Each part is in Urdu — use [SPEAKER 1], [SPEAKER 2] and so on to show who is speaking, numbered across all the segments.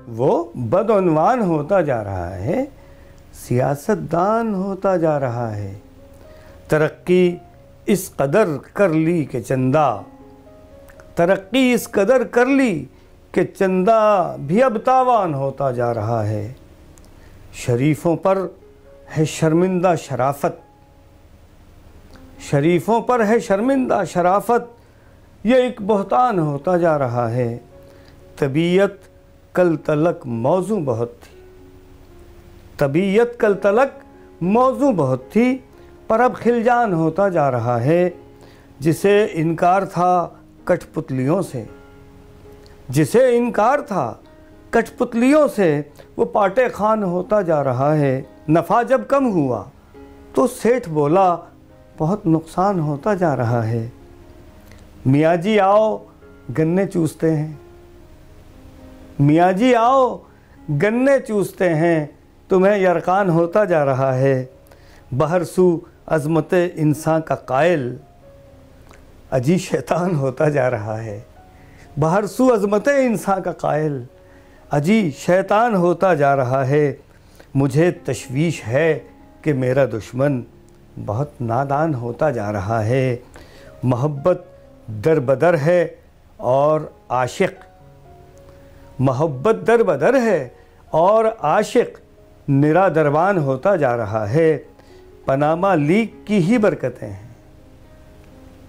[SPEAKER 1] وہ بدعنوان ہوتا جا رہا ہے، سیاستدان ہوتا جا رہا ہے۔ ترقی اس قدر کر لی کہ ترقی اس قدر کر لی کہ چندہ بھی اب تاوان ہوتا جا رہا ہے۔ شریفوں پر ہے شرمندہ شرافت، شریفوں پر ہے شرمندہ شرافت، یہ ایک بہتان ہوتا جا رہا ہے۔ طبیعت کل تلک موزوں بہت تھی، طبیعت کل تلک موزوں بہت تھی، پر اب خلجان ہوتا جا رہا ہے۔ جسے انکار تھا کٹھ پتلیوں سے، جسے انکار تھا کٹھ پتلیوں سے، وہ پاٹے خان ہوتا جا رہا ہے۔ نفع جب کم ہوا تو سیٹھ بولا بہت نقصان ہوتا جا رہا ہے۔ میاں جی آؤ گنے چوستے ہیں، میاں جی آؤ گنے چوستے ہیں، تمہیں یرقان ہوتا جا رہا ہے۔ بہرسو عظمت انسان کا قائل اجی شیطان ہوتا جا رہا ہے۔ بہرسو عظمت انسان کا قائل اجی شیطان ہوتا جا رہا ہے۔ مجھے تشویش ہے کہ میرا دشمن بہت نادان ہوتا جا رہا ہے۔ محبت در بدر ہے اور عاشق، محبت در بدر ہے اور عاشق نرا دروان ہوتا جا رہا ہے۔ پاناما لیگ کی ہی برکتیں ہیں،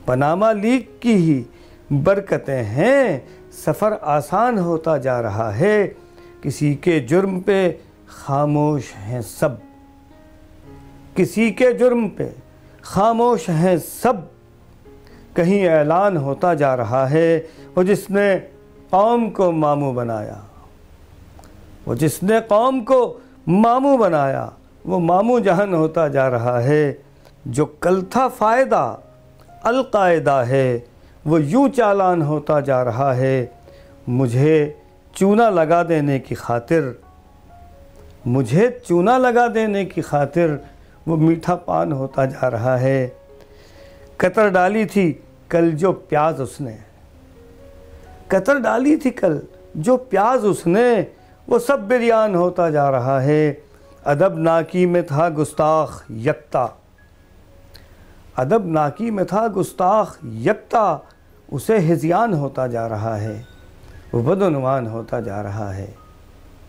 [SPEAKER 1] پاناما لیگ کی ہی برکتیں ہیں، سفر آسان ہوتا جا رہا ہے۔ کسی کے جرم پہ خاموش ہیں سب، کسی کے جرم پہ خاموش ہیں سب، کہیں اعلان ہوتا جا رہا ہے۔ وہ جس نے قوم کو ماموں بنایا، وہ جس نے قوم کو ماموں بنایا، وہ ماموں جہان ہوتا جا رہا ہے۔ جو کل تھا فائدہ القاعدہ ہے، وہ یوں چالان ہوتا جا رہا ہے۔ مجھے چونا لگا دینے کی خاطر، مجھے چونا لگا دینے کی خاطر وہ میٹھا پان ہوتا جا رہا ہے۔ قطر ڈالی تھی کل جو پیاز اس نے، قطر ڈالی تھی کل جو پیاز اس نے، وہ سب بریان ہوتا جا رہا ہے۔ ادب ناکی میں تھا گستاخ یکتا، ادب ناکی میں تھا گستاخ یکتا، اسے ہذیان ہوتا جا رہا ہے۔ وہ بدعنوان ہوتا جا رہا ہے،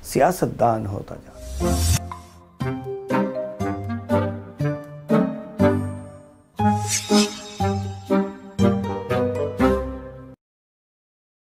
[SPEAKER 1] سیاستدان ہوتا جا رہا ہے۔